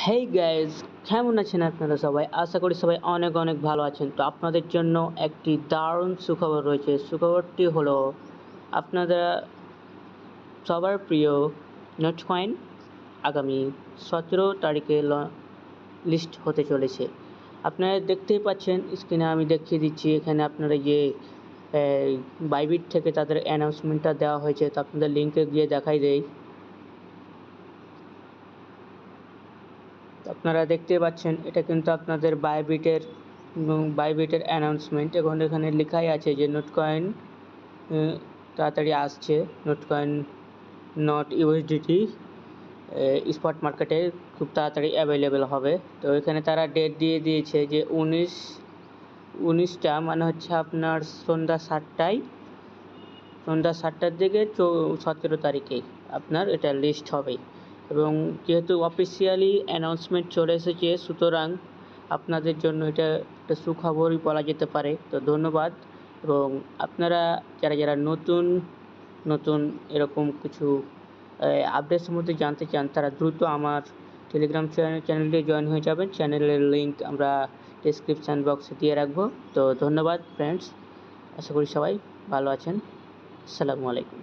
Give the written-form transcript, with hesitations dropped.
Hey guys, কেমন আছেন আপনারা সবাই? আশা করি সবাই অনেক অনেক ভালো আছেন। তো আপনাদের জন্য একটি দারুণ সুখবর রয়েছে। সুখবরটি হলো আপনারা সবার প্রিয় নোটকয়েন আগামী 17 তারিখে লিস্ট হতে চলেছে। আপনারা দেখতেই পাচ্ছেন, স্ক্রিনে আমি দেখিয়ে দিচ্ছি। এখানে আপনারা বাইবিট থেকে তাদের অ্যানাউন্সমেন্টটা দেওয়া হয়েছে। তো আপনাদের লিঙ্কে গিয়ে দেখাই দেই। আপনারা দেখতে পাচ্ছেন, এটা কিন্তু আপনাদের বাইবিটের অ্যানাউন্সমেন্ট। এবং এখানে লেখাই আছে যে নোটকয়েন তাড়াতাড়ি আসছে। নোটকয়েন নট ইউএসডিটি স্পট মার্কেটে খুব তাড়াতাড়ি অ্যাভেলেবেল হবে। তো এখানে তারা ডেট দিয়ে দিয়েছে যে 19টা মানে হচ্ছে আপনার সন্ধ্যা 7টার দিকে 17 তারিখে আপনার এটা লিস্ট হবে। এবং যেহেতু অফিসিয়ালি অ্যানাউন্সমেন্ট চলে এসেছে, সুতরাং আপনাদের জন্য এটা একটা সুখবরই বলা যেতে পারে। তো ধন্যবাদ। এবং আপনারা যারা নতুন এরকম কিছু আপডেট সম্বন্ধে জানতে চান, তারা দ্রুত আমার টেলিগ্রাম চ্যানেলে জয়েন হয়ে যাবেন। চ্যানেলের লিঙ্ক আমরা ডেসক্রিপশান বক্সে দিয়ে রাখবো। তো ধন্যবাদ ফ্রেন্ডস, আশা করি সবাই ভালো আছেন। আসসালামু আলাইকুম।